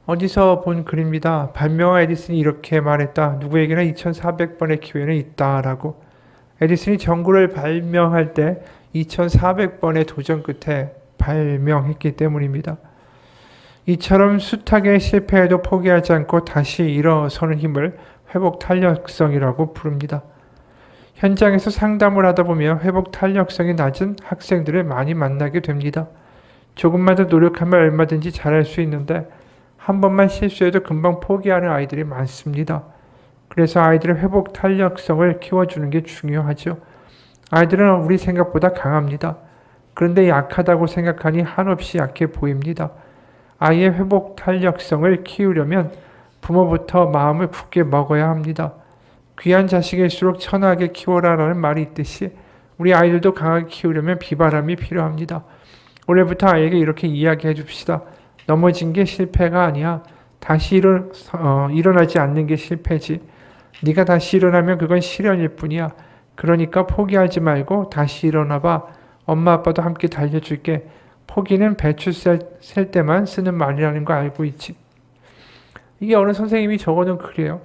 어디서 본 글입니다. 발명한 에디슨이 이렇게 말했다. 누구에게나 2400번의 기회는 있다라고. 에디슨이 전구를 발명할 때 2400번의 도전 끝에 발명했기 때문입니다. 이처럼 숱하게 실패해도 포기하지 않고 다시 일어서는 힘을 회복 탄력성이라고 부릅니다. 현장에서 상담을 하다 보면 회복 탄력성이 낮은 학생들을 많이 만나게 됩니다. 조금만 더 노력하면 얼마든지 잘할 수 있는데 한 번만 실수해도 금방 포기하는 아이들이 많습니다. 그래서 아이들의 회복 탄력성을 키워주는 게 중요하죠. 아이들은 우리 생각보다 강합니다. 그런데 약하다고 생각하니 한없이 약해 보입니다. 아이의 회복 탄력성을 키우려면 부모부터 마음을 굳게 먹어야 합니다. 귀한 자식일수록 천하게 키워라라는 말이 있듯이 우리 아이들도 강하게 키우려면 비바람이 필요합니다. 올해부터 아이에게 이렇게 이야기해 줍시다. 넘어진 게 실패가 아니야. 다시 일어나지 않는 게 실패지. 네가 다시 일어나면 그건 시련일 뿐이야. 그러니까 포기하지 말고 다시 일어나봐. 엄마 아빠도 함께 달려줄게. 포기는 배추 셀 때만 쓰는 말이라는 거 알고 있지. 이게 어느 선생님이 적어놓은 글이에요.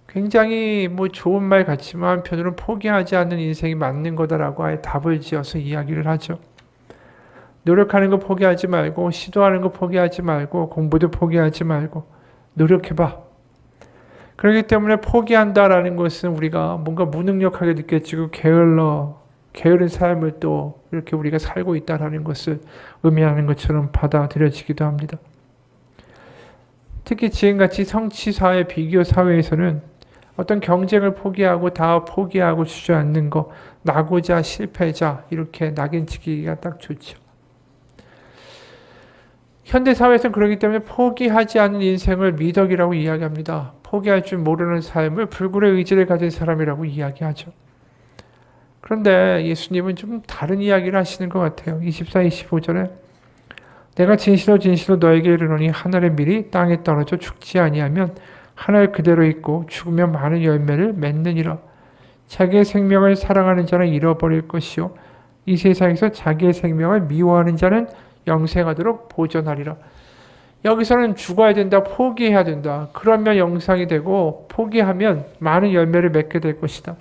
굉장히 좋은 말 같지만 한편으로는 포기하지 않는 인생이 맞는 거다라고 아예 답을 지어서 이야기를 하죠. 노력하는 거 포기하지 말고, 시도하는 거 포기하지 말고, 공부도 포기하지 말고 노력해봐. 그렇기 때문에 포기한다라는 것은 우리가 뭔가 무능력하게 느껴지고 게으른 삶을 또 이렇게 우리가 살고 있다라는 것을 의미하는 것처럼 받아들여지기도 합니다. 특히 지금같이 성취사회, 비교 사회에서는 어떤 경쟁을 포기하고 다 포기하고 주저앉는 거, 나고자, 실패자 이렇게 낙인치기가 딱 좋죠. 현대사회에서는 그렇기 때문에 포기하지 않는 인생을 미덕이라고 이야기합니다. 포기할 줄 모르는 삶을 불굴의 의지를 가진 사람이라고 이야기하죠. 그런데 예수님은 좀 다른 이야기를 하시는 것 같아요. 24, 25절에 내가 진실로 진실로 너에게 이르노니 하늘의 밀이 땅에 떨어져 죽지 아니하면 하늘 그대로 있고 죽으면 많은 열매를 맺느니라. 자기의 생명을 사랑하는 자는 잃어버릴 것이요 이 세상에서 자기의 생명을 미워하는 자는 영생하도록 보존하리라. 여기서는 죽어야 된다, 포기해야 된다. 그러면 영생이 되고 포기하면 많은 열매를 맺게 될 것이다.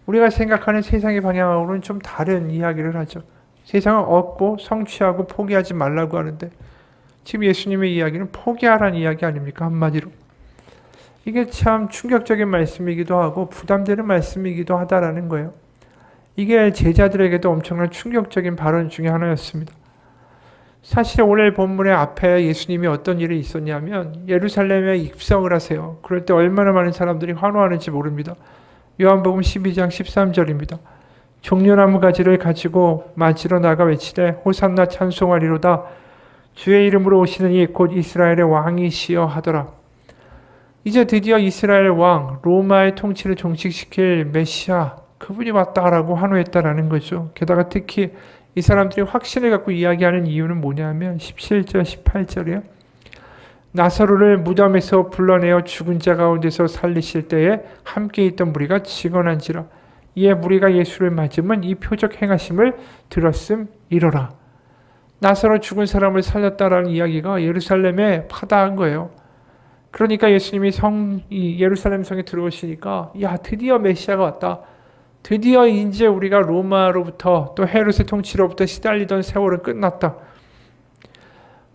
우리가 생각하는 세상의 방향하고는 좀 다른 이야기를 하죠. 세상을 얻고 성취하고 포기하지 말라고 하는데 지금 예수님의 이야기는 포기하라는 이야기 아닙니까? 한마디로. 이게 참 충격적인 말씀이기도 하고 부담되는 말씀이기도 하다라는 거예요. 이게 제자들에게도 엄청난 충격적인 발언 중에 하나였습니다. 사실 오늘 본문의 앞에 예수님이 어떤 일이 있었냐면 예루살렘에 입성을 하세요. 그럴 때 얼마나 많은 사람들이 환호하는지 모릅니다. 요한복음 12장 13절입니다. 종려나무 가지를 가지고 맞으러 나가 외치되 호산나 찬송하리로다. 주의 이름으로 오시는 이 곧 이스라엘의 왕이시여 하더라. 이제 드디어 이스라엘 왕, 로마의 통치를 종식시킬 메시아, 그분이 왔다라고 환호했다라는 거죠. 게다가 특히 이 사람들이 확신을 갖고 이야기하는 이유는 뭐냐면 17절, 18절이에요. 나사로를 무덤에서 불러내어 죽은 자 가운데서 살리실 때에 함께 있던 무리가 증언한지라. 이에 무리가 예수를 맞으면 이 표적 행하심을 들었음이로라. 나사로 죽은 사람을 살렸다라는 이야기가 예루살렘에 파다한 거예요. 그러니까 예수님이 예루살렘 성에 들어오시니까 야 드디어 메시아가 왔다. 드디어 이제 우리가 로마로부터 또 헤롯의 통치로부터 시달리던 세월은 끝났다.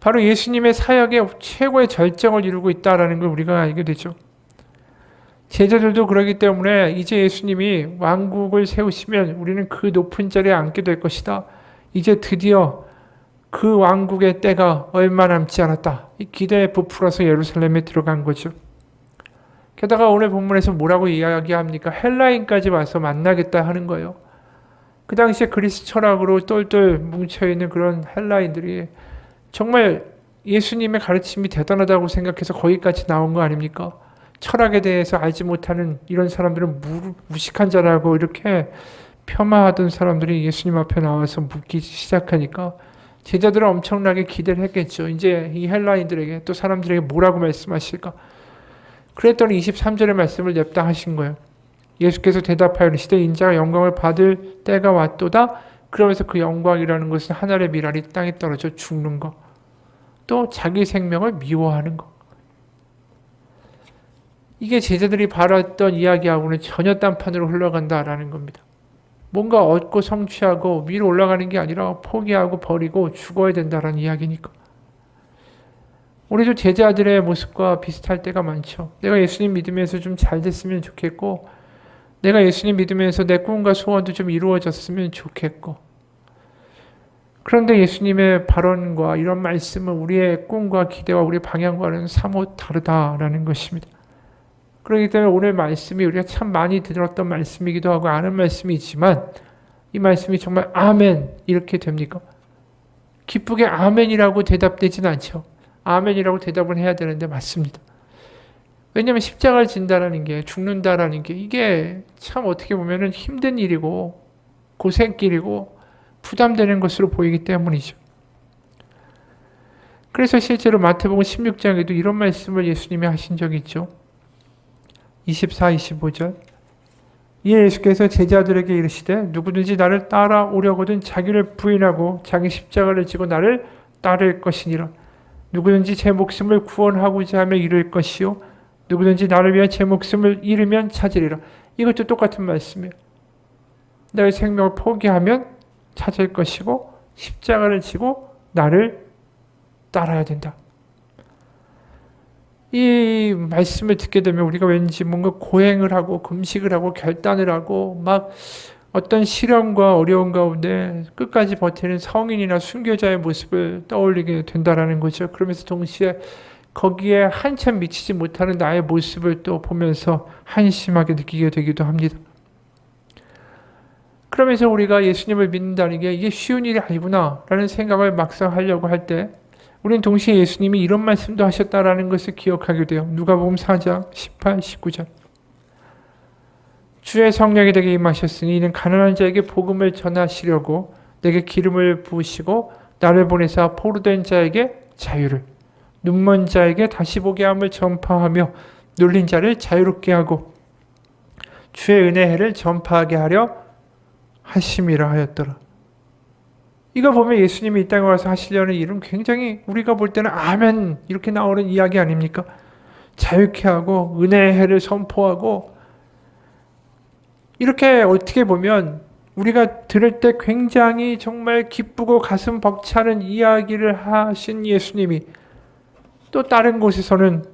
바로 예수님의 사역의 최고의 절정을 이루고 있다는 걸 우리가 알게 되죠. 제자들도 그러기 때문에 이제 예수님이 왕국을 세우시면 우리는 그 높은 자리에 앉게 될 것이다. 이제 드디어 그 왕국의 때가 얼마 남지 않았다. 이 기대에 부풀어서 예루살렘에 들어간 거죠. 게다가 오늘 본문에서 뭐라고 이야기합니까? 헬라인까지 와서 만나겠다 하는 거예요. 그 당시에 그리스 철학으로 똘똘 뭉쳐있는 그런 헬라인들이 정말 예수님의 가르침이 대단하다고 생각해서 거기까지 나온 거 아닙니까? 철학에 대해서 알지 못하는 이런 사람들은 무식한 자라고 이렇게 폄하하던 사람들이 예수님 앞에 나와서 묻기 시작하니까 제자들은 엄청나게 기대를 했겠죠. 이제 이 헬라인들에게 또 사람들에게 뭐라고 말씀하실까? 그랬더니 23절의 말씀을 냅다 하신 거예요. 예수께서 대답하여 이르시되 인자가 영광을 받을 때가 왔도다. 그러면서 그 영광이라는 것은 하늘의 미랄이 땅에 떨어져 죽는 것. 또 자기 생명을 미워하는 것. 이게 제자들이 바랐던 이야기하고는 전혀 딴판으로 흘러간다라는 겁니다. 뭔가 얻고 성취하고 위로 올라가는 게 아니라 포기하고 버리고 죽어야 된다라는 이야기니까. 우리도 제자들의 모습과 비슷할 때가 많죠. 내가 예수님 믿으면서 좀 잘 됐으면 좋겠고, 내가 예수님 믿으면서 내 꿈과 소원도 좀 이루어졌으면 좋겠고, 그런데 예수님의 발언과 이런 말씀은 우리의 꿈과 기대와 우리의 방향과는 사뭇 다르다라는 것입니다. 그렇기 때문에 오늘 말씀이 우리가 참 많이 들었던 말씀이기도 하고 아는 말씀이지만 이 말씀이 정말 아멘 이렇게 됩니까? 기쁘게 아멘이라고 대답되진 않죠. 아멘이라고 대답을 해야 되는데 맞습니다. 왜냐하면 십자가를 진다라는 게, 죽는다라는 게 이게 참 어떻게 보면 힘든 일이고 고생길이고 부담되는 것으로 보이기 때문이죠. 그래서 실제로 마태복음 16장에도 이런 말씀을 예수님이 하신 적이 있죠. 24, 25절. 이에 예수께서 제자들에게 이르시되 누구든지 나를 따라오려거든 자기를 부인하고 자기 십자가를 지고 나를 따를 것이니라. 누구든지 제 목숨을 구원하고자 하며 잃을 것이요 누구든지 나를 위해 제 목숨을 잃으면 찾으리라. 이것도 똑같은 말씀이에요. 나의 생명을 포기하면 찾을 것이고 십자가를 지고 나를 따라야 된다. 이 말씀을 듣게 되면 우리가 왠지 뭔가 고행을 하고 금식을 하고 결단을 하고 막 어떤 시련과 어려운 가운데 끝까지 버티는 성인이나 순교자의 모습을 떠올리게 된다라는 거죠. 그러면서 동시에 거기에 한참 미치지 못하는 나의 모습을 또 보면서 한심하게 느끼게 되기도 합니다. 그러면서 우리가 예수님을 믿는다는 게 이게 쉬운 일이 아니구나 라는 생각을 막상 하려고 할 때 우리는 동시에 예수님이 이런 말씀도 하셨다라는 것을 기억하게 돼요. 누가복음 4장 18, 19절. 주의 성령이 내게 임하셨으니 이는 가난한 자에게 복음을 전하시려고 내게 기름을 부으시고 나를 보내사 포로된 자에게 자유를, 눈먼 자에게 다시 보게 함을 전파하며 눌린 자를 자유롭게 하고 주의 은혜의 해를 전파하게 하려 하심이라 하였더라. 이거 보면 예수님이 이 땅에 와서 하시려는 일은 굉장히 우리가 볼 때는 아멘 이렇게 나오는 이야기 아닙니까? 자유케 하고 은혜의 해를 선포하고 이렇게 어떻게 보면 우리가 들을 때 굉장히 정말 기쁘고 가슴 벅차는 이야기를 하신 예수님이 또 다른 곳에서는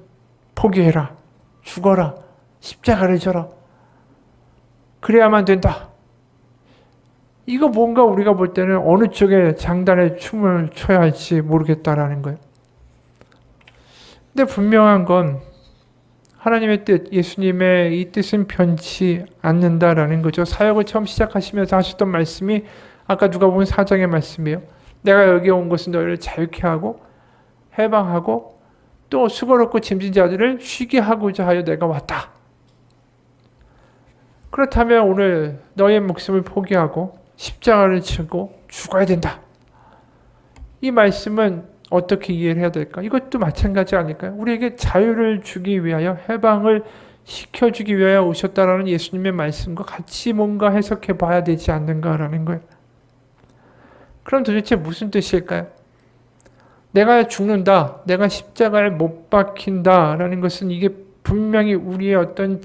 포기해라, 죽어라, 십자가를 져라, 그래야만 된다. 이거 뭔가 우리가 볼 때는 어느 쪽에 장단에 춤을 춰야 할지 모르겠다라는 거예요. 근데 분명한 건 하나님의 뜻, 예수님의 이 뜻은 변치 않는다라는 거죠. 사역을 처음 시작하시면서 하셨던 말씀이 아까 누가복음 4장의 말씀이에요. 내가 여기 온 것은 너희를 자유케 하고 해방하고 또 수고롭고 짐진 자들을 쉬게 하고자 하여 내가 왔다. 그렇다면 오늘 너의 목숨을 포기하고 십자가를 지고 죽어야 된다. 이 말씀은 어떻게 이해를 해야 될까? 이것도 마찬가지 아닐까요? 우리에게 자유를 주기 위하여 해방을 시켜주기 위하여 오셨다라는 예수님의 말씀과 같이 뭔가 해석해 봐야 되지 않는가라는 거예요. 그럼 도대체 무슨 뜻일까요? 내가 죽는다, 내가 십자가에 못 박힌다라는 것은 이게 분명히 우리의 어떤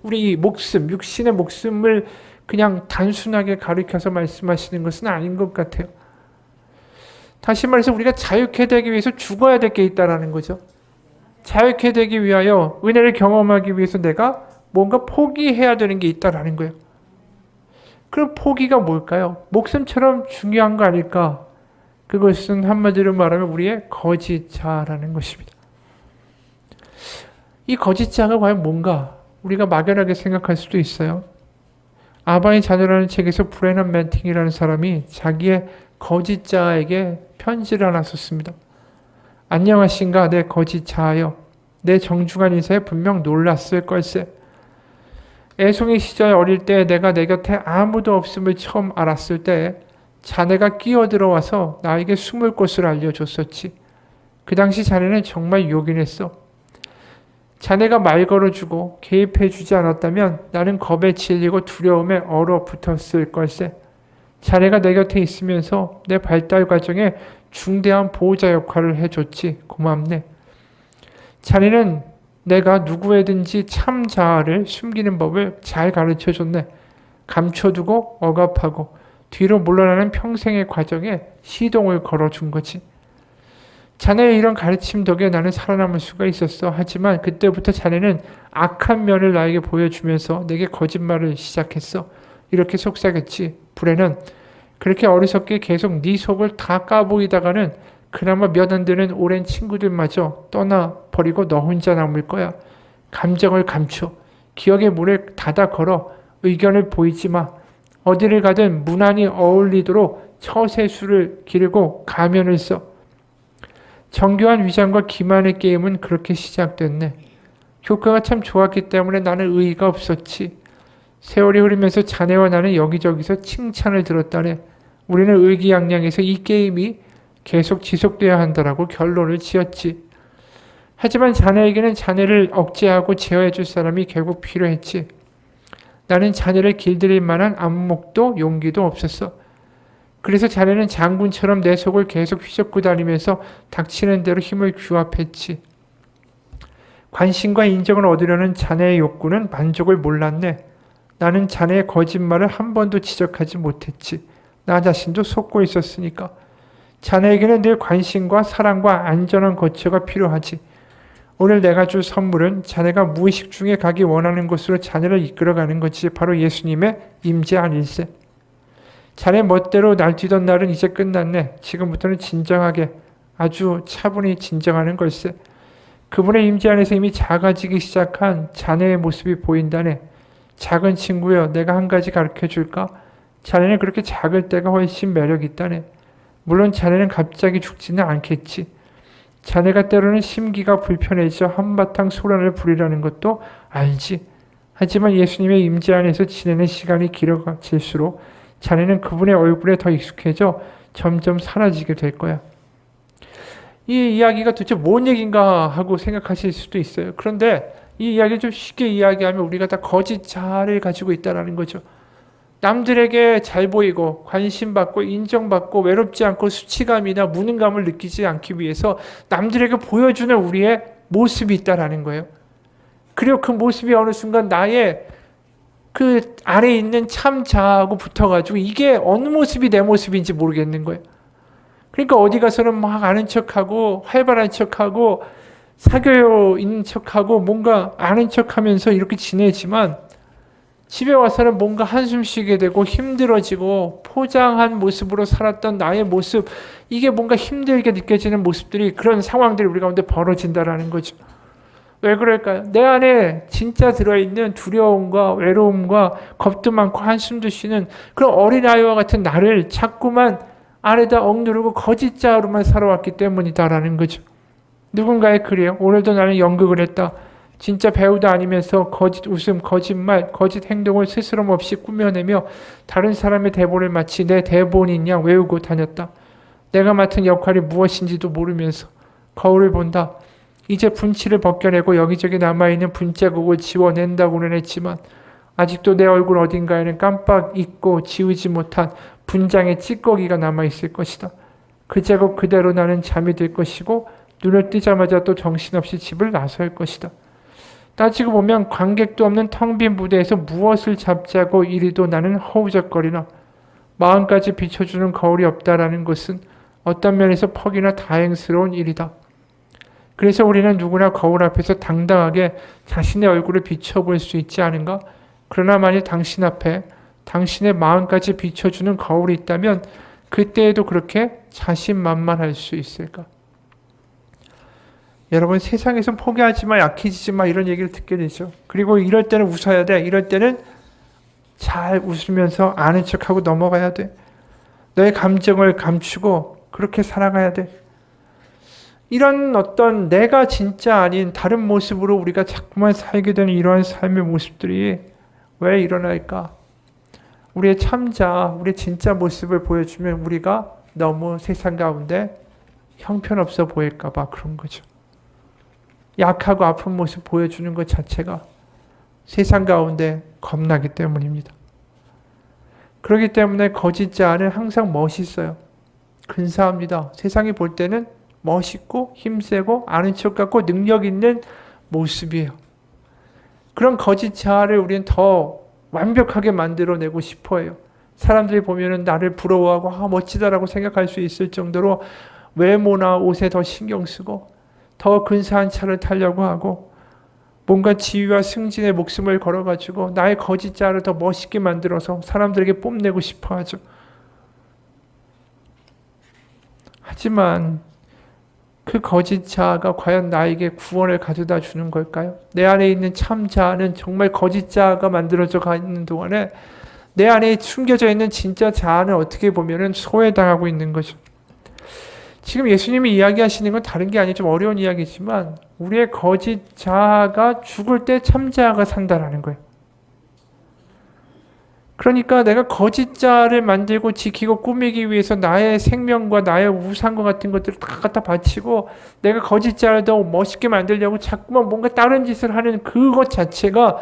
우리 목숨, 육신의 목숨을 그냥 단순하게 가리켜서 말씀하시는 것은 아닌 것 같아요. 다시 말해서 우리가 자유케 되기 위해서 죽어야 될 게 있다라는 거죠. 자유케 되기 위하여 은혜를 경험하기 위해서 내가 뭔가 포기해야 되는 게 있다라는 거예요. 그럼 포기가 뭘까요? 목숨처럼 중요한 거 아닐까? 그것은 한마디로 말하면 우리의 거짓자라는 것입니다. 이 거짓자가 과연 뭔가 우리가 막연하게 생각할 수도 있어요. 아바의 자녀라는 책에서 브레넌 맨팅이라는 사람이 자기의 거짓자에게 편지를 하나 썼습니다. 안녕하신가 내 거짓자하여 내 정중한 인사에 분명 놀랐을 걸세. 애송이 시절 어릴 때 내가 내 곁에 아무도 없음을 처음 알았을 때 자네가 끼어들어와서 나에게 숨을 곳을 알려줬었지. 그 당시 자네는 정말 요긴했어. 자네가 말 걸어주고 개입해주지 않았다면 나는 겁에 질리고 두려움에 얼어붙었을 걸세. 자네가 내 곁에 있으면서 내 발달 과정에 중대한 보호자 역할을 해줬지. 고맙네. 자네는 내가 누구에든지 참 자아를 숨기는 법을 잘 가르쳐줬네. 감춰두고 억압하고 뒤로 물러나는 평생의 과정에 시동을 걸어준 거지. 자네의 이런 가르침 덕에 나는 살아남을 수가 있었어. 하지만 그때부터 자네는 악한 면을 나에게 보여주면서 내게 거짓말을 시작했어. 이렇게 속삭였지. 불에는 그렇게 어리석게 계속 네 속을 다 까보이다가는 그나마 몇 안 되는 오랜 친구들마저 떠나버리고 너 혼자 남을 거야. 감정을 감춰. 기억의 문을 닫아 걸어. 의견을 보이지 마. 어디를 가든 무난히 어울리도록 처세술을 기르고 가면을 써. 정교한 위장과 기만의 게임은 그렇게 시작됐네. 효과가 참 좋았기 때문에 나는 의의가 없었지. 세월이 흐르면서 자네와 나는 여기저기서 칭찬을 들었다네. 우리는 의기양양해서 이 게임이 계속 지속돼야 한다라고 결론을 지었지. 하지만 자네에게는 자네를 억제하고 제어해줄 사람이 결국 필요했지. 나는 자네를 길들일 만한 안목도 용기도 없었어. 그래서 자네는 장군처럼 내 속을 계속 휘젓고 다니면서 닥치는 대로 힘을 규합했지. 관심과 인정을 얻으려는 자네의 욕구는 만족을 몰랐네. 나는 자네의 거짓말을 한 번도 지적하지 못했지. 나 자신도 속고 있었으니까. 자네에게는 늘 관심과 사랑과 안전한 거처가 필요하지. 오늘 내가 줄 선물은 자네가 무의식 중에 가기 원하는 곳으로 자네를 이끌어가는 것이 바로 예수님의 임재 아닐세. 자네 멋대로 날뛰던 날은 이제 끝났네. 지금부터는 진정하게 아주 차분히 진정하는 걸세. 그분의 임재 안에서 이미 작아지기 시작한 자네의 모습이 보인다네. 작은 친구여, 내가 한 가지 가르쳐 줄까? 자네는 그렇게 작을 때가 훨씬 매력 있다네. 물론 자네는 갑자기 죽지는 않겠지. 자네가 때로는 심기가 불편해져 한바탕 소란을 부리라는 것도 알지. 하지만 예수님의 임재 안에서 지내는 시간이 길어질수록 자네는 그분의 얼굴에 더 익숙해져 점점 사라지게 될 거야. 이 이야기가 도대체 뭔 얘기인가 하고 생각하실 수도 있어요. 그런데 이 이야기를 좀 쉽게 이야기하면 우리가 다 거짓 자아를 가지고 있다는 거죠. 남들에게 잘 보이고 관심받고 인정받고 외롭지 않고 수치감이나 무능감을 느끼지 않기 위해서 남들에게 보여주는 우리의 모습이 있다는 거예요. 그리고 그 모습이 어느 순간 나의 그 안에 있는 참 자아하고 붙어가지고 이게 어느 모습이 내 모습인지 모르겠는 거예요. 그러니까 어디 가서는 막 아는 척하고 활발한 척하고 사교요 있는 척하고 뭔가 아는 척하면서 이렇게 지내지만 집에 와서는 뭔가 한숨 쉬게 되고 힘들어지고 포장한 모습으로 살았던 나의 모습, 이게 뭔가 힘들게 느껴지는 모습들이, 그런 상황들이 우리 가운데 벌어진다라는 거죠. 왜 그럴까요? 내 안에 진짜 들어있는 두려움과 외로움과 겁도 많고 한숨도 쉬는 그런 어린아이와 같은 나를 자꾸만 안에다 억누르고 거짓자로만 살아왔기 때문이다라는 거죠. 누군가의 글이에요. 오늘도 나는 연극을 했다. 진짜 배우도 아니면서 거짓 웃음, 거짓말, 거짓 행동을 스스럼 없이 꾸며내며 다른 사람의 대본을 마치 내 대본인 양 외우고 다녔다. 내가 맡은 역할이 무엇인지도 모르면서 거울을 본다. 이제 분칠을 벗겨내고 여기저기 남아있는 분자국을 지워낸다고는 했지만 아직도 내 얼굴 어딘가에는 깜빡 잊고 지우지 못한 분장의 찌꺼기가 남아있을 것이다. 그 제곱 그대로 나는 잠이 들 것이고 눈을 뜨자마자 또 정신없이 집을 나설 것이다. 따지고 보면 관객도 없는 텅 빈 무대에서 무엇을 잡자고 이리도 나는 허우적거리나 마음까지 비춰주는 거울이 없다라는 것은 어떤 면에서 퍽이나 다행스러운 일이다. 그래서 우리는 누구나 거울 앞에서 당당하게 자신의 얼굴을 비춰볼 수 있지 않은가? 그러나 만일 당신 앞에 당신의 마음까지 비춰주는 거울이 있다면 그때에도 그렇게 자신만만할 수 있을까? 여러분, 세상에선 포기하지 마, 약해지지 마 이런 얘기를 듣게 되죠. 그리고 이럴 때는 웃어야 돼. 이럴 때는 잘 웃으면서 아는 척하고 넘어가야 돼. 너의 감정을 감추고 그렇게 살아가야 돼. 이런 어떤 내가 진짜 아닌 다른 모습으로 우리가 자꾸만 살게 되는 이러한 삶의 모습들이 왜 일어날까? 우리의 참자, 우리의 진짜 모습을 보여주면 우리가 너무 세상 가운데 형편없어 보일까 봐 그런 거죠. 약하고 아픈 모습 보여주는 것 자체가 세상 가운데 겁나기 때문입니다. 그렇기 때문에 거짓 자아는 항상 멋있어요. 근사합니다. 세상이 볼 때는 멋있고 힘세고 아는 척 같고 능력 있는 모습이에요. 그런 거짓 자아를 우리는 더 완벽하게 만들어내고 싶어해요. 사람들이 보면은 나를 부러워하고 멋지다라고 생각할 수 있을 정도로 외모나 옷에 더 신경 쓰고 더 근사한 차를 타려고 하고 뭔가 지위와 승진의 목숨을 걸어가지고 나의 거짓 자아를 더 멋있게 만들어서 사람들에게 뽐내고 싶어 하죠. 하지만 그 거짓 자아가 과연 나에게 구원을 가져다 주는 걸까요? 내 안에 있는 참 자아는 정말 거짓 자아가 만들어져 있는 동안에 내 안에 숨겨져 있는 진짜 자아는 어떻게 보면 소외당하고 있는 거죠. 지금 예수님이 이야기하시는 건 다른 게 아니고 좀 어려운 이야기지만 우리의 거짓 자아가 죽을 때 참 자아가 산다라는 거예요. 그러니까 내가 거짓 자아를 만들고 지키고 꾸미기 위해서 나의 생명과 나의 우상과 같은 것들을 다 갖다 바치고 내가 거짓 자아를 더 멋있게 만들려고 자꾸만 뭔가 다른 짓을 하는 그것 자체가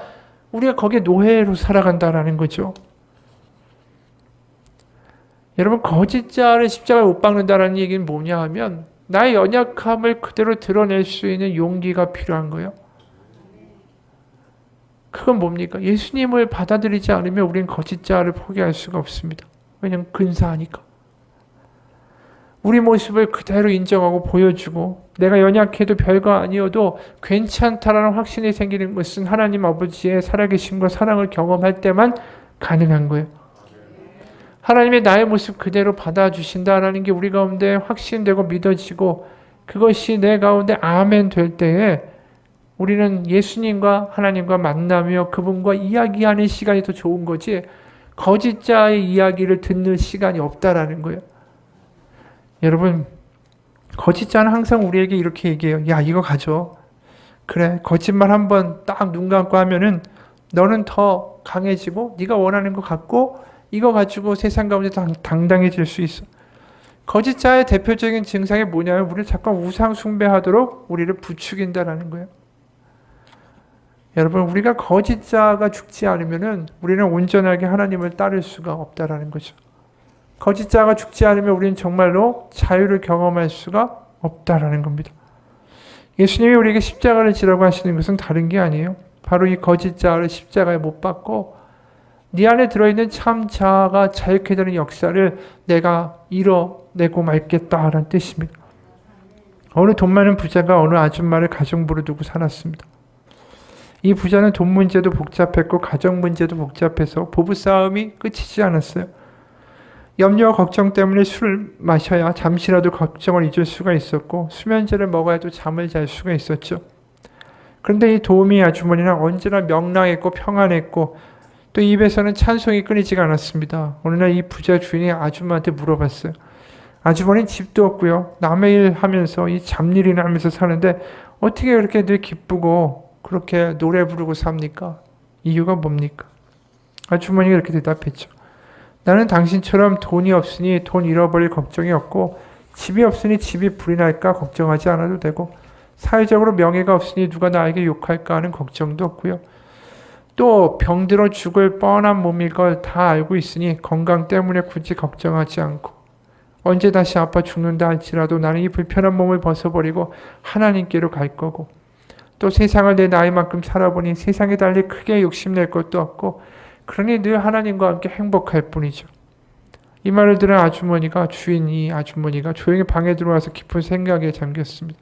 우리가 거기에 노예로 살아간다라는 거죠. 여러분 거짓 자아를 십자가에 못 박는다라는 얘기는 뭐냐 하면 나의 연약함을 그대로 드러낼 수 있는 용기가 필요한 거예요. 그건 뭡니까? 예수님을 받아들이지 않으면 우리는 거짓 자아를 포기할 수가 없습니다. 왜냐하면 근사하니까. 우리 모습을 그대로 인정하고 보여주고 내가 연약해도 별거 아니어도 괜찮다라는 확신이 생기는 것은 하나님 아버지의 살아계심과 사랑을 경험할 때만 가능한 거예요. 하나님의 나의 모습 그대로 받아주신다라는 게 우리 가운데 확신되고 믿어지고 그것이 내 가운데 아멘 될 때에 우리는 예수님과 하나님과 만나며 그분과 이야기하는 시간이 더 좋은 거지 거짓자의 이야기를 듣는 시간이 없다라는 거예요. 여러분 거짓자는 항상 우리에게 이렇게 얘기해요. 야 이거 가져. 그래 거짓말 한번 딱 눈 감고 하면은 너는 더 강해지고 네가 원하는 거 갖고 이거 가지고 세상 가운데 당당해질 수 있어. 거짓자의 대표적인 증상이 뭐냐면 우리를 잠깐 우상 숭배하도록 우리를 부추긴다라는 거예요. 여러분 우리가 거짓자가 죽지 않으면은 우리는 온전하게 하나님을 따를 수가 없다라는 거죠. 거짓자가 죽지 않으면 우리는 정말로 자유를 경험할 수가 없다라는 겁니다. 예수님이 우리에게 십자가를 지라고 하시는 것은 다른 게 아니에요. 바로 이 거짓자를 십자가에 못 박고 네 안에 들어있는 참 자아가 자유케 되는 역사를 내가 이뤄내고 말겠다라는 뜻입니다. 어느 돈 많은 부자가 어느 아줌마를 가정부로 두고 살았습니다. 이 부자는 돈 문제도 복잡했고 가정 문제도 복잡해서 부부싸움이 끝이지 않았어요. 염려와 걱정 때문에 술을 마셔야 잠시라도 걱정을 잊을 수가 있었고 수면제를 먹어야 또 잠을 잘 수가 있었죠. 그런데 이 도우미 아주머니는 언제나 명랑했고 평안했고 또 입에서는 찬송이 끊이지가 않았습니다. 어느 날 이 부자 주인이 아줌마한테 물어봤어요. 아주머니는 집도 없고요. 남의 일 하면서 이 잡일이나 하면서 사는데 어떻게 그렇게 늘 기쁘고 그렇게 노래 부르고 삽니까? 이유가 뭡니까? 아주머니가 이렇게 대답했죠. 나는 당신처럼 돈이 없으니 돈 잃어버릴 걱정이 없고 집이 없으니 집이 불이 날까 걱정하지 않아도 되고 사회적으로 명예가 없으니 누가 나에게 욕할까 하는 걱정도 없고요. 또 병들어 죽을 뻔한 몸일 걸 다 알고 있으니 건강 때문에 굳이 걱정하지 않고 언제 다시 아파 죽는다 할지라도 나는 이 불편한 몸을 벗어버리고 하나님께로 갈 거고 또 세상을 내 나이만큼 살아보니 세상에 달리 크게 욕심낼 것도 없고 그러니 늘 하나님과 함께 행복할 뿐이죠. 이 말을 들은 주인이 아주머니가 조용히 방에 들어와서 깊은 생각에 잠겼습니다.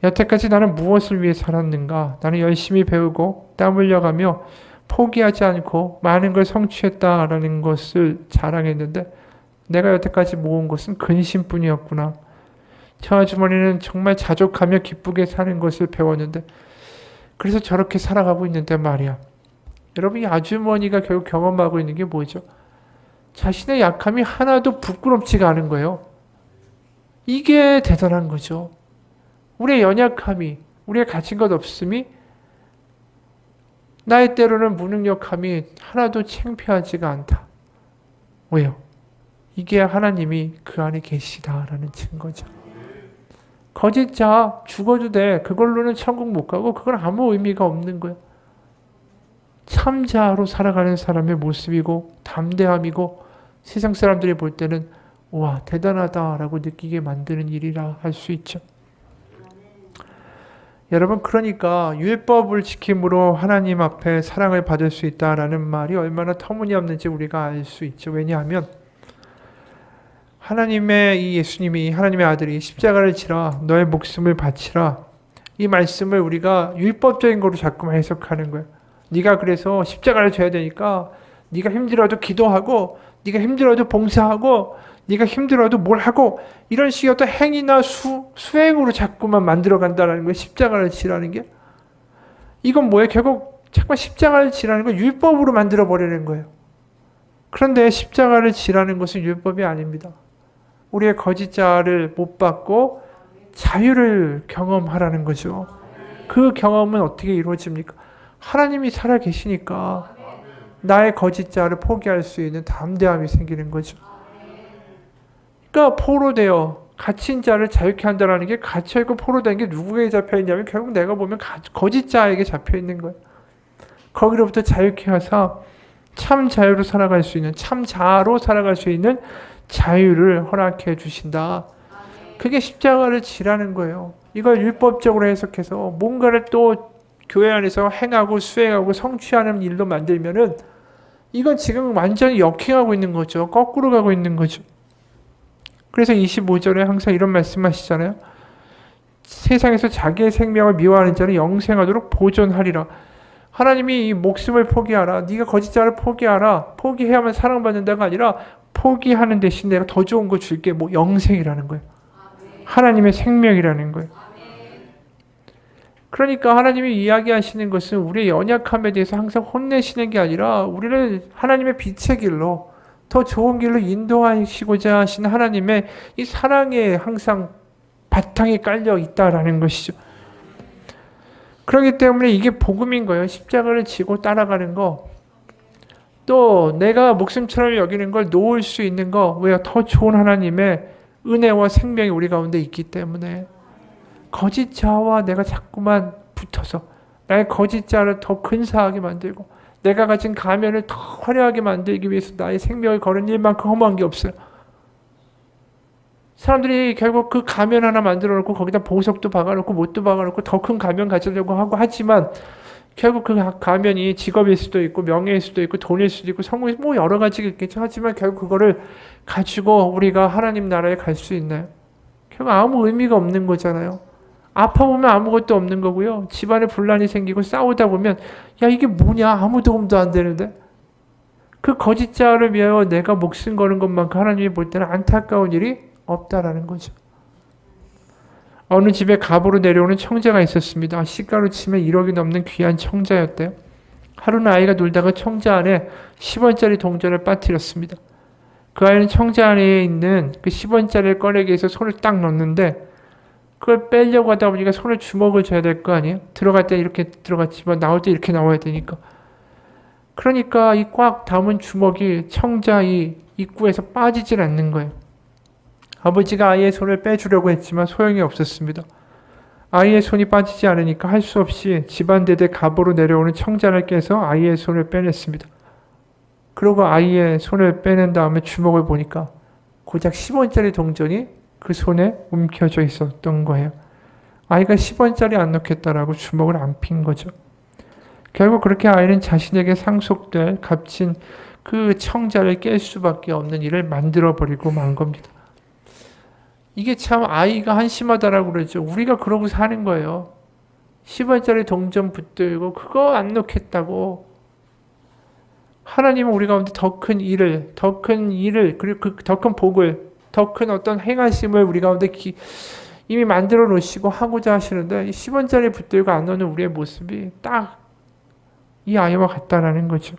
여태까지 나는 무엇을 위해 살았는가? 나는 열심히 배우고 땀 흘려가며 포기하지 않고 많은 걸 성취했다라는 것을 자랑했는데 내가 여태까지 모은 것은 근심뿐이었구나. 저 아주머니는 정말 자족하며 기쁘게 사는 것을 배웠는데 그래서 저렇게 살아가고 있는데 말이야. 여러분 이 아주머니가 결국 경험하고 있는 게 뭐죠? 자신의 약함이 하나도 부끄럽지가 않은 거예요. 이게 대단한 거죠. 우리의 연약함이, 우리의 가진 것 없음이, 나의 때로는 무능력함이 하나도 창피하지가 않다. 왜요? 이게 하나님이 그 안에 계시다라는 증거죠. 거짓자 죽어도 돼. 그걸로는 천국 못 가고 그건 아무 의미가 없는 거예요. 참자로 살아가는 사람의 모습이고 담대함이고 세상 사람들이 볼 때는 와, 대단하다라고 느끼게 만드는 일이라 할 수 있죠. 여러분, 그러니까 율법을 지킴으로 하나님 앞에 사랑을 받을 수 있다라는 말이 얼마나 터무니없는지 우리가 알 수 있죠. 왜냐하면 하나님의 이 예수님이, 하나님의 아들이 십자가를 지라 너의 목숨을 바치라, 이 말씀을 우리가 율법적인 거로 자꾸만 해석하는 거예요. 네가 그래서 십자가를 져야 되니까 네가 힘들어도 기도하고, 네가 힘들어도 봉사하고, 네가 힘들어도 뭘 하고, 이런 식의 어떤 행위나 수행으로 자꾸만 만들어간다는 거예요. 십자가를 지라는 게. 이건 뭐예요? 결국 자꾸만 십자가를 지라는 걸 율법으로 만들어버리는 거예요. 그런데 십자가를 지라는 것은 율법이 아닙니다. 우리의 거짓자를 못 받고 자유를 경험하라는 거죠. 그 경험은 어떻게 이루어집니까? 하나님이 살아 계시니까 나의 거짓자를 포기할 수 있는 담대함이 생기는 거죠. 그러니까 포로되어 갇힌 자를 자유케 한다는 게, 갇혀있고 포로된 게 누구에게 잡혀있냐면 결국 내가 보면 거짓자에게 잡혀있는 거예요. 거기로부터 자유케 하사 참 자유로 살아갈 수 있는, 참 자로 살아갈 수 있는 자유를 허락해 주신다. 그게 십자가를 지라는 거예요. 이걸 율법적으로 해석해서 뭔가를 또 교회 안에서 행하고 수행하고 성취하는 일로 만들면은 이건 지금 완전히 역행하고 있는 거죠. 거꾸로 가고 있는 거죠. 그래서 25절에 항상 이런 말씀하시잖아요. 세상에서 자기의 생명을 미워하는 자는 영생하도록 보존하리라. 하나님이 이 목숨을 포기하라, 네가 거짓자를 포기하라, 포기해야만 사랑받는다가 아니라 포기하는 대신 내가 더 좋은 거 줄게. 뭐 영생이라는 거예요. 하나님의 생명이라는 거예요. 그러니까 하나님이 이야기하시는 것은 우리의 연약함에 대해서 항상 혼내시는 게 아니라 우리를 하나님의 빛의 길로, 더 좋은 길로 인도하시고자 하신 하나님의 이 사랑에 항상 바탕이 깔려 있다라는 것이죠. 그렇기 때문에 이게 복음인 거예요. 십자가를 지고 따라가는 거. 또 내가 목숨처럼 여기는 걸 놓을 수 있는 거. 왜요? 더 좋은 하나님의 은혜와 생명이 우리 가운데 있기 때문에. 거짓자와 내가 자꾸만 붙어서 나의 거짓자를 더 근사하게 만들고 내가 가진 가면을 더 화려하게 만들기 위해서 나의 생명을 거는 일만큼 허무한 게 없어요. 사람들이 결국 그 가면 하나 만들어 놓고 거기다 보석도 박아놓고 못도 박아놓고 더 큰 가면 가지려고 하고 하지만 결국 그 가면이 직업일 수도 있고 명예일 수도 있고 돈일 수도 있고 성공일 수도 있고 뭐 여러 가지가 있겠죠. 하지만 결국 그거를 가지고 우리가 하나님 나라에 갈 수 있나요? 결국 아무 의미가 없는 거잖아요. 아파보면 아무것도 없는 거고요. 집안에 분란이 생기고 싸우다 보면 야 이게 뭐냐, 아무 도움도 안 되는데. 그 거짓자를 위하여 내가 목숨 거는 것만큼 하나님이 볼 때는 안타까운 일이 없다라는 거죠. 어느 집에 갑으로 내려오는 청자가 있었습니다. 시가로 치면 1억이 넘는 귀한 청자였대요. 하루는 아이가 놀다가 청자 안에 10원짜리 동전을 빠뜨렸습니다. 그 아이는 청자 안에 있는 그 10원짜리를 꺼내기 위해서 손을 딱 넣는데 그걸 빼려고 하다 보니까 손에 주먹을 줘야 될 거 아니에요? 들어갈 때 이렇게 들어갔지만 나올 때 이렇게 나와야 되니까. 그러니까 이 꽉 담은 주먹이 청자 이 입구에서 빠지질 않는 거예요. 아버지가 아이의 손을 빼주려고 했지만 소용이 없었습니다. 아이의 손이 빠지지 않으니까 할 수 없이 집안대대 갑으로 내려오는 청자를 깨서 아이의 손을 빼냈습니다. 그리고 아이의 손을 빼낸 다음에 주먹을 보니까 고작 10원짜리 동전이 그 손에 움켜져 있었던 거예요. 아이가 10원짜리 안 넣겠다라고 주먹을 안 핀 거죠. 결국 그렇게 아이는 자신에게 상속될 값진 그 청자를 깰 수밖에 없는 일을 만들어버리고 만 겁니다. 이게 참 아이가 한심하다라고 그러죠. 우리가 그러고 사는 거예요. 10원짜리 동전 붙들고 그거 안 넣겠다고. 하나님은 우리 가운데 더 큰 일을, 그리고 그 더 큰 복을, 더 큰 어떤 행하심을 우리 가운데 이미 만들어 놓으시고 하고자 하시는데 10원짜리 붙들고 안 넣는 우리의 모습이 딱 이 아이와 같다라는 거죠.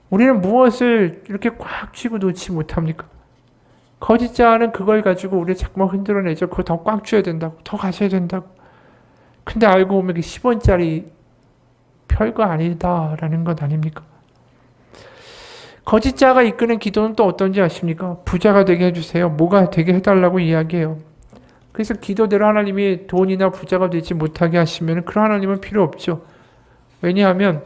우리는 무엇을 이렇게 꽉 쥐고 놓지 못합니까? 거짓자는 그걸 가지고 우리를 자꾸만 흔들어내죠. 그거 더 꽉 쥐어야 된다고, 더 가셔야 된다고. 근데 알고 보면 그 10원짜리 별거 아니다라는 것 아닙니까? 거짓자가 이끄는 기도는 또 어떤지 아십니까? 부자가 되게 해주세요. 뭐가 되게 해달라고 이야기해요. 그래서 기도대로 하나님이 돈이나 부자가 되지 못하게 하시면 그런 하나님은 필요 없죠. 왜냐하면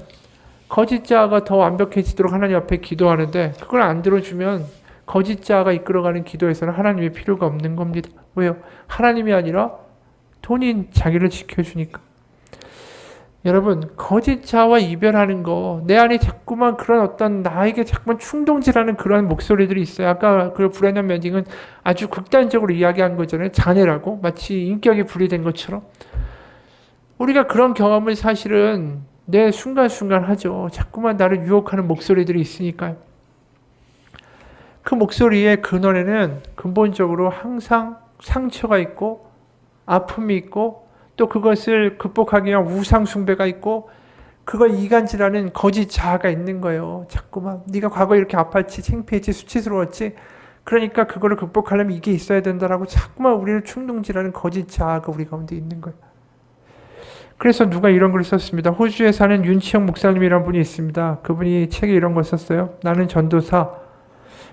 거짓자가 더 완벽해지도록 하나님 앞에 기도하는데 그걸 안 들어주면 거짓 자아가 이끌어가는 기도에서는 하나님의 필요가 없는 겁니다. 왜요? 하나님이 아니라 돈이 자기를 지켜주니까. 여러분, 거짓 자아와 이별하는 거, 내 안에 자꾸만 그런 어떤 나에게 자꾸만 충동질하는 그런 목소리들이 있어요. 아까 그 브레넌 매딩은 아주 극단적으로 이야기한 거잖아요. 자네라고 마치 인격이 분리된 것처럼. 우리가 그런 경험을 사실은 내 순간순간 하죠. 자꾸만 나를 유혹하는 목소리들이 있으니까요. 그 목소리의 근원에는 근본적으로 항상 상처가 있고 아픔이 있고 또 그것을 극복하기 위한 우상 숭배가 있고 그걸 이간질하는 거짓 자아가 있는 거예요. 자꾸만 네가 과거에 이렇게 아팠지, 창피했지, 수치스러웠지. 그러니까 그거를 극복하려면 이게 있어야 된다라고 자꾸만 우리를 충동질하는 거짓 자아가 우리 가운데 있는 거예요. 그래서 누가 이런 글을 썼습니다. 호주에 사는 윤치영 목사님이라는 분이 있습니다. 그분이 책에 이런 걸 썼어요. 나는 전도사.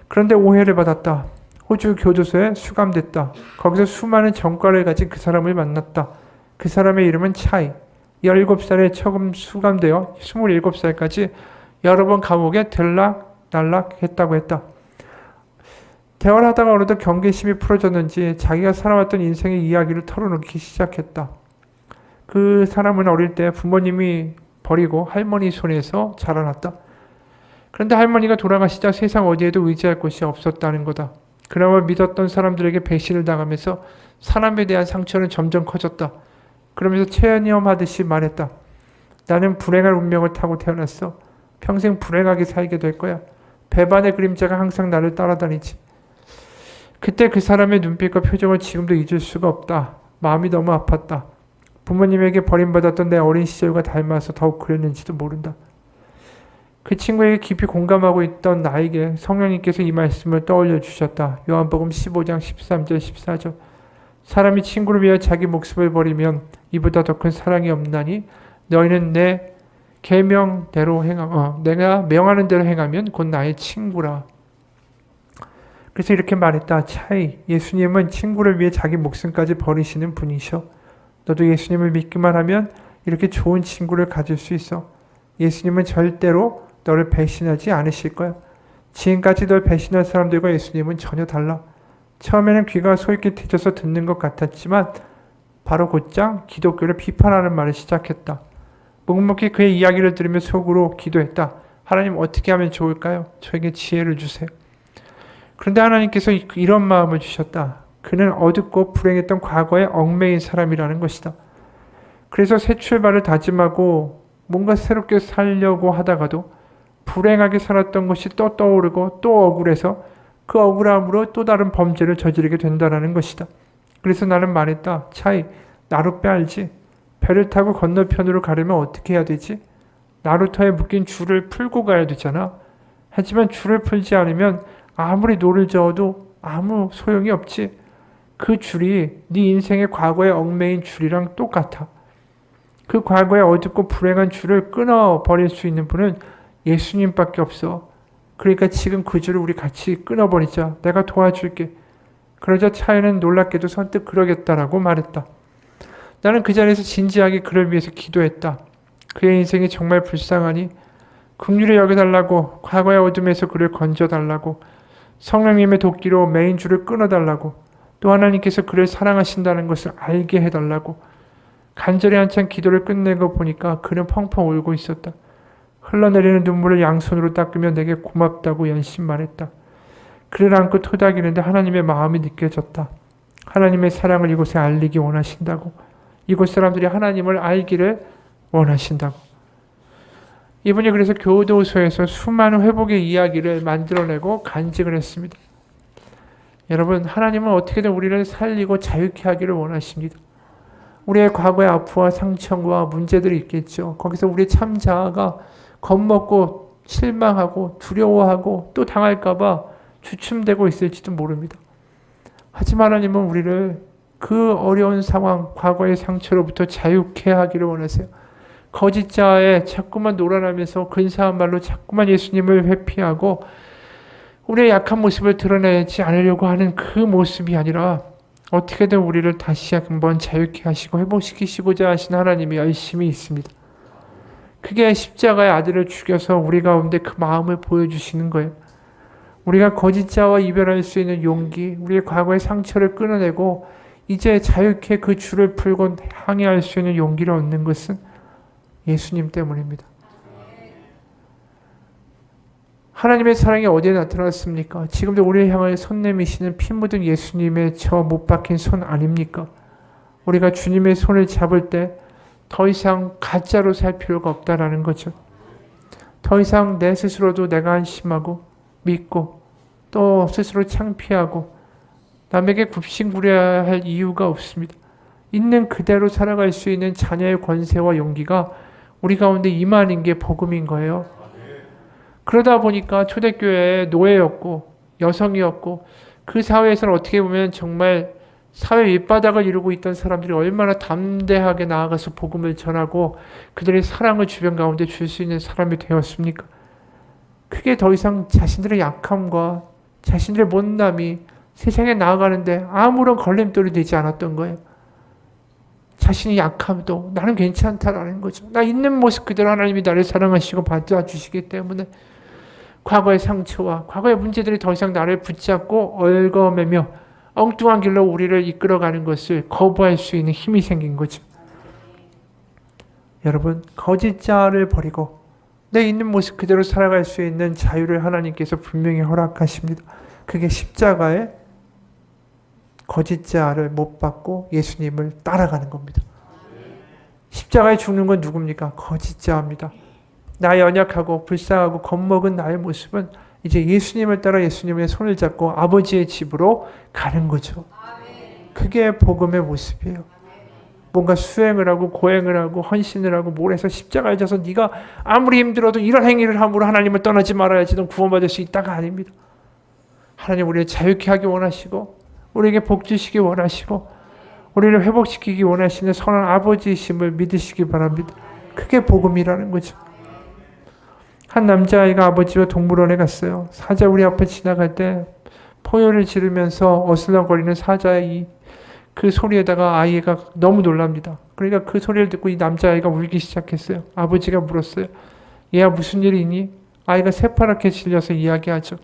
그런데 오해를 받았다. 호주 교도소에 수감됐다. 거기서 수많은 전과를 가진 그 사람을 만났다. 그 사람의 이름은 차이. 17살에 처음 수감되어 27살까지 여러 번 감옥에 들락날락했다고 했다. 대화를 하다가 어느덧 경계심이 풀어졌는지 자기가 살아왔던 인생의 이야기를 털어놓기 시작했다. 그 사람은 어릴 때 부모님이 버리고 할머니 손에서 자라났다. 그런데 할머니가 돌아가시자 세상 어디에도 의지할 곳이 없었다는 거다. 그나마 믿었던 사람들에게 배신을 당하면서 사람에 대한 상처는 점점 커졌다. 그러면서 체념하듯이 말했다. 나는 불행한 운명을 타고 태어났어. 평생 불행하게 살게 될 거야. 배반의 그림자가 항상 나를 따라다니지. 그때 그 사람의 눈빛과 표정을 지금도 잊을 수가 없다. 마음이 너무 아팠다. 부모님에게 버림받았던 내 어린 시절과 닮아서 더욱 그랬는지도 모른다. 그 친구에게 깊이 공감하고 있던 나에게 성령님께서 이 말씀을 떠올려 주셨다. 요한복음 15장 13절 14절. 사람이 친구를 위해 자기 목숨을 버리면 이보다 더 큰 사랑이 없나니 너희는 내 계명대로 내가 명하는 대로 행하면 곧 나의 친구라. 그래서 이렇게 말했다. 차이, 예수님은 친구를 위해 자기 목숨까지 버리시는 분이셔. 너도 예수님을 믿기만 하면 이렇게 좋은 친구를 가질 수 있어. 예수님은 절대로 너를 배신하지 않으실 거야. 지금까지 널 배신한 사람들과 예수님은 전혀 달라. 처음에는 귀가 솔깃해져서 듣는 것 같았지만 바로 곧장 기독교를 비판하는 말을 시작했다. 묵묵히 그의 이야기를 들으며 속으로 기도했다. 하나님 어떻게 하면 좋을까요? 저에게 지혜를 주세요. 그런데 하나님께서 이런 마음을 주셨다. 그는 어둡고 불행했던 과거의 얽매인 사람이라는 것이다. 그래서 새 출발을 다짐하고 뭔가 새롭게 살려고 하다가도 불행하게 살았던 것이 또 떠오르고 또 억울해서 그 억울함으로 또 다른 범죄를 저지르게 된다는 것이다. 그래서 나는 말했다. 차이, 나룻배 알지? 배를 타고 건너편으로 가려면 어떻게 해야 되지? 나루터에 묶인 줄을 풀고 가야 되잖아. 하지만 줄을 풀지 않으면 아무리 노를 저어도 아무 소용이 없지. 그 줄이 네 인생의 과거의 얽매인 줄이랑 똑같아. 그 과거의 어둡고 불행한 줄을 끊어버릴 수 있는 분은 예수님밖에 없어. 그러니까 지금 그 줄을 우리 같이 끊어버리자. 내가 도와줄게. 그러자 차이는 놀랍게도 선뜻 그러겠다라고 말했다. 나는 그 자리에서 진지하게 그를 위해서 기도했다. 그의 인생이 정말 불쌍하니 긍휼히 여겨달라고, 과거의 어둠에서 그를 건져달라고, 성령님의 도끼로 메인 줄을 끊어달라고, 또 하나님께서 그를 사랑하신다는 것을 알게 해달라고. 간절히 한참 기도를 끝내고 보니까 그는 펑펑 울고 있었다. 흘러내리는 눈물을 양손으로 닦으며 내게 고맙다고 연신 말했다. 그를 안고 토닥이는데 하나님의 마음이 느껴졌다. 하나님의 사랑을 이곳에 알리기 원하신다고. 이곳 사람들이 하나님을 알기를 원하신다고. 이분이 그래서 교도소에서 수많은 회복의 이야기를 만들어내고 간직을 했습니다. 여러분, 하나님은 어떻게든 우리를 살리고 자유케 하기를 원하십니다. 우리의 과거의 아픔과 상처와 문제들이 있겠죠. 거기서 우리의 참 자아가 겁먹고 실망하고 두려워하고 또 당할까봐 주춤되고 있을지도 모릅니다. 하지만 하나님은 우리를 그 어려운 상황, 과거의 상처로부터 자유케 하기를 원하세요. 거짓 자아에 자꾸만 놀아나면서 근사한 말로 자꾸만 예수님을 회피하고 우리의 약한 모습을 드러내지 않으려고 하는 그 모습이 아니라 어떻게든 우리를 다시 한번 자유케 하시고 회복시키시고자 하신 하나님이 열심히 있습니다. 그게 십자가의 아들을 죽여서 우리 가운데 그 마음을 보여주시는 거예요. 우리가 거짓자와 이별할 수 있는 용기, 우리의 과거의 상처를 끊어내고 이제 자유케 그 줄을 풀고 항해할 수 있는 용기를 얻는 것은 예수님 때문입니다. 하나님의 사랑이 어디에 나타났습니까? 지금도 우리를 향하여 손 내미시는 피 묻은 예수님의 저 못 박힌 손 아닙니까? 우리가 주님의 손을 잡을 때 더 이상 가짜로 살 필요가 없다라는 거죠. 더 이상 내 스스로도 내가 안심하고 믿고 또 스스로 창피하고 남에게 굽신구려야 할 이유가 없습니다. 있는 그대로 살아갈 수 있는 자녀의 권세와 용기가 우리 가운데 임하는 게 복음인 거예요. 그러다 보니까 초대교회의 노예였고 여성이었고 그 사회에서는 어떻게 보면 정말 사회 밑바닥을 이루고 있던 사람들이 얼마나 담대하게 나아가서 복음을 전하고 그들의 사랑을 주변 가운데 줄 수 있는 사람이 되었습니까? 그게 더 이상 자신들의 약함과 자신들의 못남이 세상에 나아가는데 아무런 걸림돌이 되지 않았던 거예요. 자신의 약함도 나는 괜찮다라는 거죠. 나 있는 모습 그대로 하나님이 나를 사랑하시고 받아주시기 때문에 과거의 상처와 과거의 문제들이 더 이상 나를 붙잡고 얽어매며 엉뚱한 길로 우리를 이끌어가는 것을 거부할 수 있는 힘이 생긴 거죠. 여러분, 거짓자를 버리고 내 있는 모습 그대로 살아갈 수 있는 자유를 하나님께서 분명히 허락하십니다. 그게 십자가의 거짓자를 못 받고 예수님을 따라가는 겁니다. 십자가에 죽는 건 누굽니까? 거짓자입니다. 나 연약하고 불쌍하고 겁먹은 나의 모습은 이제 예수님을 따라 예수님의 손을 잡고 아버지의 집으로 가는 거죠. 그게 복음의 모습이에요. 뭔가 수행을 하고 고행을 하고 헌신을 하고 뭘 해서 십자가에 져서 네가 아무리 힘들어도 이런 행위를 함으로 하나님을 떠나지 말아야지 넌 구원받을 수 있다가 아닙니다. 하나님 우리를 자유케 하기 원하시고 우리에게 복 주시기 원하시고 우리를 회복시키기 원하시는 선한 아버지이심을 믿으시기 바랍니다. 그게 복음이라는 거죠. 한 남자아이가 아버지와 동물원에 갔어요. 사자 우리 앞에 지나갈 때 포효를 지르면서 어슬렁거리는 사자의 그 소리에다가 아이가 너무 놀랍니다. 그러니까 그 소리를 듣고 이 남자아이가 울기 시작했어요. 아버지가 물었어요. 얘야 무슨 일이 있니? 아이가 새파랗게 질려서 이야기하죠.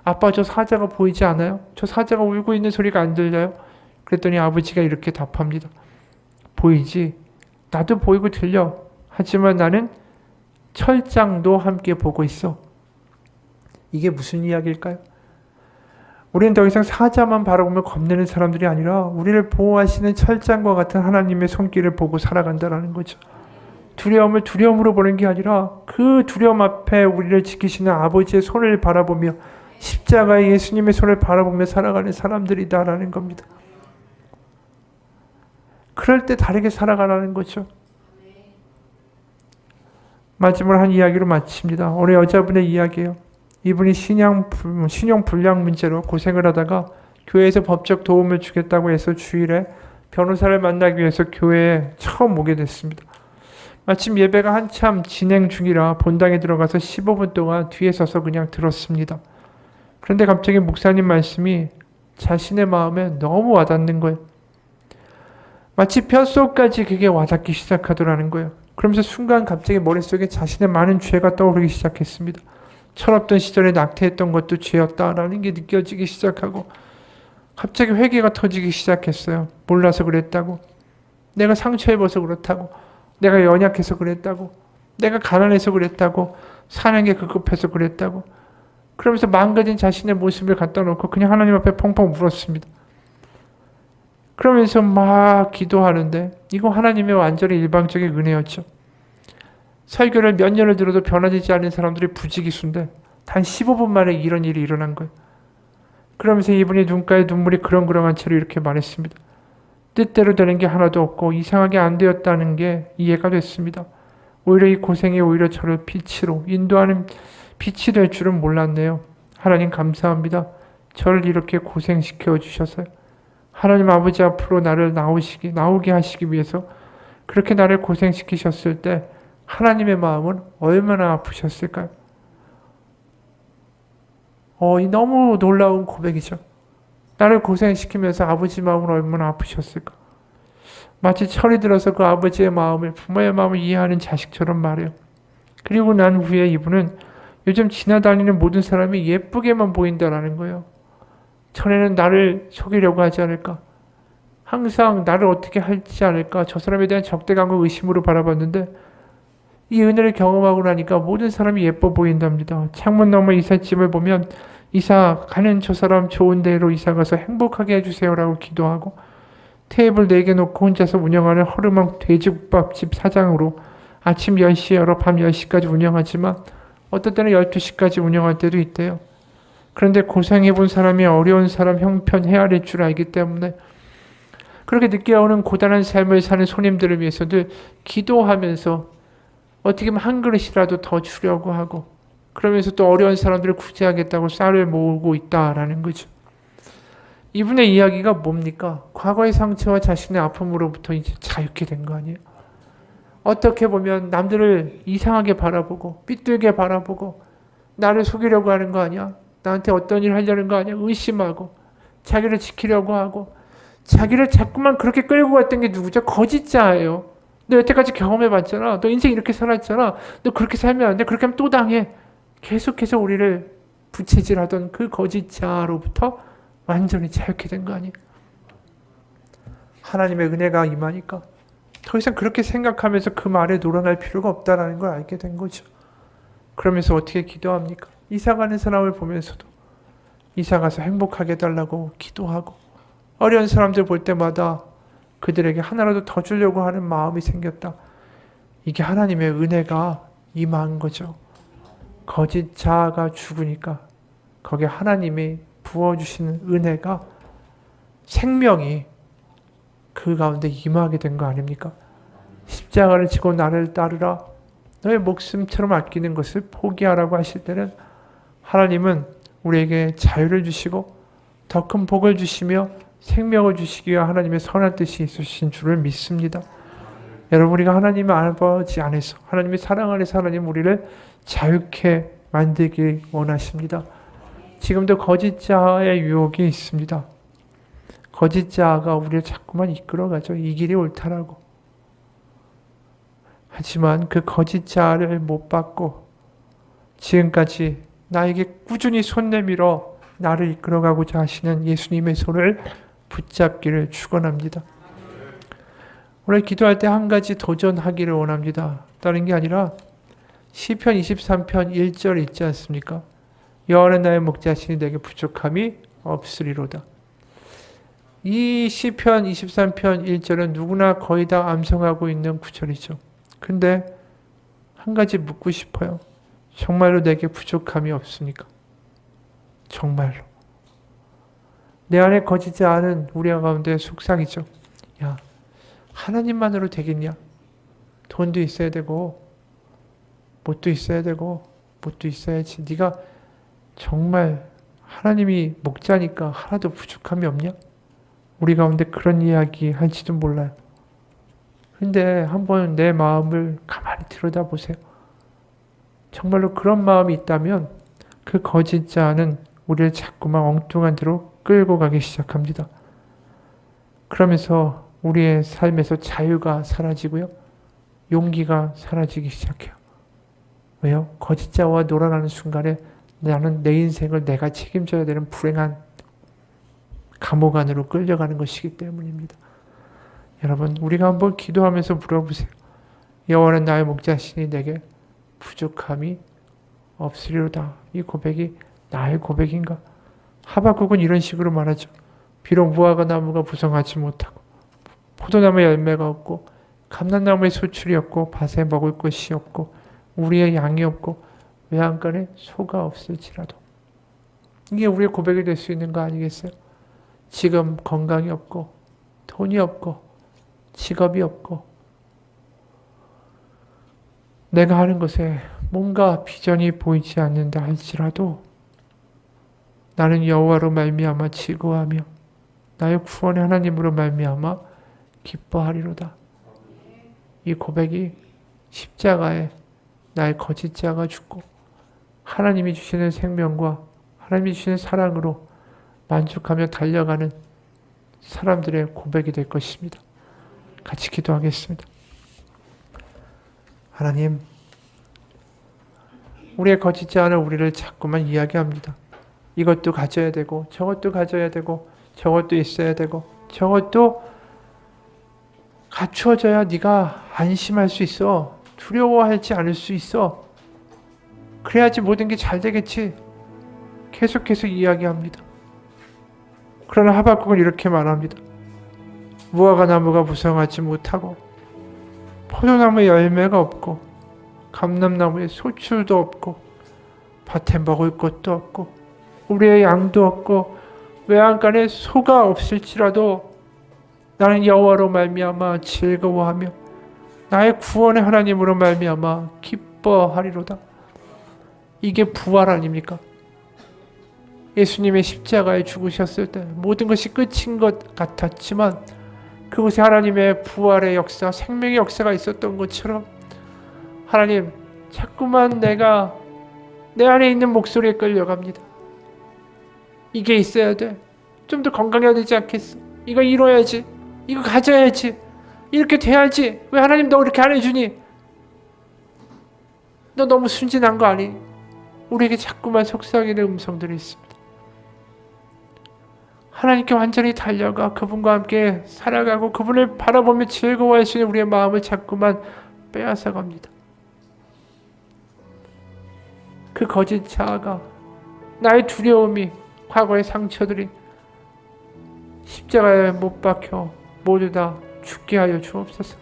아빠 저 사자가 보이지 않아요? 저 사자가 울고 있는 소리가 안 들려요? 그랬더니 아버지가 이렇게 답합니다. 보이지? 나도 보이고 들려. 하지만 나는 철장도 함께 보고 있어. 이게 무슨 이야기일까요? 우리는 더 이상 사자만 바라보며 겁내는 사람들이 아니라 우리를 보호하시는 철장과 같은 하나님의 손길을 보고 살아간다는 거죠. 두려움을 두려움으로 보는 게 아니라 그 두려움 앞에 우리를 지키시는 아버지의 손을 바라보며 십자가의 예수님의 손을 바라보며 살아가는 사람들이다라는 겁니다. 그럴 때 다르게 살아가라는 거죠. 마지막으로 한 이야기로 마칩니다. 어느 여자분의 이야기예요. 이분이 신용불량 문제로 고생을 하다가 교회에서 법적 도움을 주겠다고 해서 주일에 변호사를 만나기 위해서 교회에 처음 오게 됐습니다. 마침 예배가 한참 진행 중이라 본당에 들어가서 15분 동안 뒤에 서서 그냥 들었습니다. 그런데 갑자기 목사님 말씀이 자신의 마음에 너무 와닿는 거예요. 마치 뼛속까지 그게 와닿기 시작하더라는 거예요. 그러면서 순간 갑자기 머릿속에 자신의 많은 죄가 떠오르기 시작했습니다. 철없던 시절에 낙태했던 것도 죄였다라는 게 느껴지기 시작하고 갑자기 회개가 터지기 시작했어요. 몰라서 그랬다고. 내가 상처 입어서 그렇다고. 내가 연약해서 그랬다고. 내가 가난해서 그랬다고. 사는 게 급급해서 그랬다고. 그러면서 망가진 자신의 모습을 갖다 놓고 그냥 하나님 앞에 펑펑 울었습니다. 그러면서 막 기도하는데 이거 하나님의 완전히 일방적인 은혜였죠. 설교를 몇 년을 들어도 변화되지 않는 사람들이 부지기수인데 단 15분 만에 이런 일이 일어난 거예요. 그러면서 이분이 눈가에 눈물이 그렁그렁한 채로 이렇게 말했습니다. 뜻대로 되는 게 하나도 없고 이상하게 안 되었다는 게 이해가 됐습니다. 오히려 이 고생이 오히려 저를 빛으로 인도하는 빛이 될 줄은 몰랐네요. 하나님 감사합니다. 저를 이렇게 고생시켜 주셔서요. 하나님 아버지 앞으로 나를 나오게 하시기 위해서 그렇게 나를 고생시키셨을 때 하나님의 마음은 얼마나 아프셨을까요? 이 너무 놀라운 고백이죠. 나를 고생시키면서 아버지 마음은 얼마나 아프셨을까? 마치 철이 들어서 그 아버지의 마음을, 부모의 마음을 이해하는 자식처럼 말해요. 그리고 난 후에 이분은 요즘 지나다니는 모든 사람이 예쁘게만 보인다라는 거예요. 전에는 나를 속이려고 하지 않을까? 항상 나를 어떻게 할지 않을까? 저 사람에 대한 적대감과 의심으로 바라봤는데 이 은혜를 경험하고 나니까 모든 사람이 예뻐 보인답니다. 창문 너머 이삿짐을 보면 이사 가는 저 사람 좋은 데로 이사 가서 행복하게 해주세요라고 기도하고 테이블 4개 놓고 혼자서 운영하는 허름한 돼지국밥집 사장으로 아침 10시에 열어 밤 10시까지 운영하지만 어떤 때는 12시까지 운영할 때도 있대요. 그런데 고생해본 사람이 어려운 사람 형편 헤아릴 줄 알기 때문에 그렇게 늦게 오는 고단한 삶을 사는 손님들을 위해서 늘 기도하면서 어떻게 보면 한 그릇이라도 더 주려고 하고 그러면서 또 어려운 사람들을 구제하겠다고 쌀을 모으고 있다라는 거죠. 이분의 이야기가 뭡니까? 과거의 상처와 자신의 아픔으로부터 이제 자유케 된 거 아니에요? 어떻게 보면 남들을 이상하게 바라보고 삐뚤게 바라보고 나를 속이려고 하는 거 아니야? 나한테 어떤 일 하려는 거 아니야? 의심하고 자기를 지키려고 하고 자기를 자꾸만 그렇게 끌고 갔던 게 누구죠? 거짓자예요. 너 여태까지 경험해봤잖아. 너 인생 이렇게 살았잖아. 너 그렇게 살면 안 돼. 그렇게 하면 또 당해. 계속해서 우리를 부채질하던 그 거짓자로부터 완전히 자유케 된 거 아니에요? 하나님의 은혜가 임하니까 더 이상 그렇게 생각하면서 그 말에 놀아날 필요가 없다는 걸 알게 된 거죠. 그러면서 어떻게 기도합니까? 이사가는 사람을 보면서도 이사가서 행복하게 해달라고 기도하고 어려운 사람들 볼 때마다 그들에게 하나라도 더 주려고 하는 마음이 생겼다. 이게 하나님의 은혜가 임한 거죠. 거짓 자아가 죽으니까 거기에 하나님이 부어주시는 은혜가 생명이 그 가운데 임하게 된 거 아닙니까? 십자가를 지고 나를 따르라. 너의 목숨처럼 아끼는 것을 포기하라고 하실 때는 하나님은 우리에게 자유를 주시고 더 큰 복을 주시며 생명을 주시기 위한 하나님의 선한 뜻이 있으신 줄을 믿습니다. 여러분, 우리가 하나님의 아버지 안에서 하나님의 사랑 안에서 하나님 우리를 자유케 만들기 원하십니다. 지금도 거짓 자아의 유혹이 있습니다. 거짓 자아가 우리를 자꾸만 이끌어가죠. 이 길이 옳다라고. 하지만 그 거짓 자아를 못 받고 지금까지 나에게 꾸준히 손 내밀어 나를 이끌어가고자 하시는 예수님의 손을 붙잡기를 축원합니다. 오늘 기도할 때 한 가지 도전하기를 원합니다. 다른 게 아니라 시편 23편 1절 있지 않습니까? 여호와는 나의 목자시니 내게 부족함이 없으리로다. 이 시편 23편 1절은 누구나 거의 다 암송하고 있는 구절이죠. 근데 한 가지 묻고 싶어요. 정말로 내게 부족함이 없습니까? 정말로. 내 안에 거짓지 않은 우리 가운데 속삭이죠. 야, 하나님만으로 되겠냐? 돈도 있어야 되고 뭣도 있어야 되고 뭣도 있어야지. 네가 정말 하나님이 목자니까 하나도 부족함이 없냐? 우리 가운데 그런 이야기 할지도 몰라요. 근데 한번 내 마음을 가만히 들여다보세요. 정말로 그런 마음이 있다면 그 거짓 자는 우리를 자꾸만 엉뚱한 데로 끌고 가기 시작합니다. 그러면서 우리의 삶에서 자유가 사라지고요. 용기가 사라지기 시작해요. 왜요? 거짓 자와 놀아나는 순간에 나는 내 인생을 내가 책임져야 되는 불행한 감옥 안으로 끌려가는 것이기 때문입니다. 여러분, 우리가 한번 기도하면서 물어보세요. 여호와는 나의 목자시니 내게 부족함이 없으리로다. 이 고백이 나의 고백인가? 하박국은 이런 식으로 말하죠. 비록 무화과 나무가 부성하지 못하고 포도나무에 열매가 없고 감람나무에 소출이 없고 밭에 먹을 것이 없고 우리의 양이 없고 외양간에 소가 없을지라도. 이게 우리의 고백이 될 수 있는 거 아니겠어요? 지금 건강이 없고 돈이 없고 직업이 없고 내가 하는 것에 뭔가 비전이 보이지 않는다 할지라도 나는 여호와로 말미암아 즐거워하며 나의 구원의 하나님으로 말미암아 기뻐하리로다. 이 고백이 십자가에 나의 거짓 자가 죽고 하나님이 주시는 생명과 하나님이 주시는 사랑으로 만족하며 달려가는 사람들의 고백이 될 것입니다. 같이 기도하겠습니다. 하나님, 우리의 거짓지 않은 우리를 자꾸만 이야기합니다. 이것도 가져야 되고 저것도 가져야 되고 저것도 있어야 되고 저것도 갖추어져야 네가 안심할 수 있어. 두려워하지 않을 수 있어. 그래야지 모든 게 잘 되겠지. 계속해서 이야기합니다. 그러나 하박국은 이렇게 말합니다. 무화과 나무가 무성하지 못하고 포도나무에 열매가 없고 감람나무에 소출도 없고 밭에 먹을 것도 없고 우리의 양도 없고 외양간에 소가 없을지라도 나는 여호와로 말미암아 즐거워하며 나의 구원의 하나님으로 말미암아 기뻐하리로다. 이게 부활 아닙니까? 예수님의 십자가에 죽으셨을 때 모든 것이 끝인 것 같았지만 그곳에 하나님의 부활의 역사, 생명의 역사가 있었던 것처럼 하나님 자꾸만 내가 내 안에 있는 목소리에 끌려갑니다. 이게 있어야 돼. 좀 더 건강해야 되지 않겠어? 이거 이뤄야지. 이거 가져야지. 이렇게 돼야지. 왜 하나님 너 이렇게 안 해주니? 너 너무 순진한 거 아니니? 우리에게 자꾸만 속삭이는 음성들이 있습니다. 하나님께 완전히 달려가 그분과 함께 살아가고 그분을 바라보며 즐거워할 수 있는 우리의 마음을 자꾸만 빼앗아갑니다. 그 거짓 자아가 나의 두려움이 과거의 상처들이 십자가에 못 박혀 모두 다 죽게 하여 주옵소서.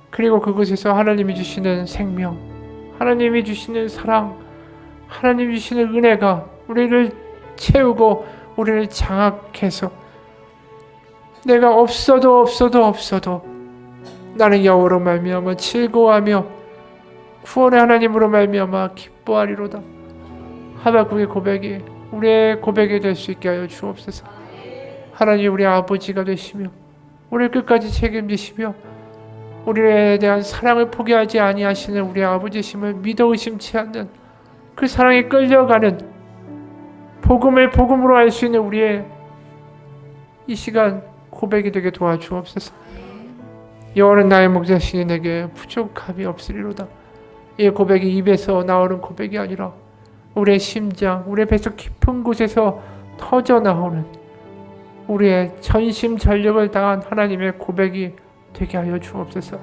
그리고 그곳에서 하나님이 주시는 생명, 하나님이 주시는 사랑, 하나님이 주시는 은혜가 우리를 채우고 우리를 장악해서 내가 없어도 나는 여호와로 말미암아 즐거워하며 구원의 하나님으로 말미암아 기뻐하리로다. 하박국의 고백이 우리의 고백이 될 수 있게 하여 주옵소서. 하나님 우리 아버지가 되시며 우리를 끝까지 책임지시며 우리에 대한 사랑을 포기하지 아니하시는 우리 아버지심을 믿어 의심치 않는 그 사랑에 끌려가는 복음을 복음으로 알 수 있는 우리의 이 시간 고백이 되게 도와주옵소서. 여호와는 나의 목자시니 내게 부족함이 없으리로다. 이 고백이 입에서 나오는 고백이 아니라 우리의 심장, 우리의 뱃속 깊은 곳에서 터져 나오는 우리의 전심전력을 다한 하나님의 고백이 되게 하여 주옵소서.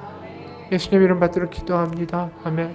예수님 이름 받들어 기도합니다. 아멘.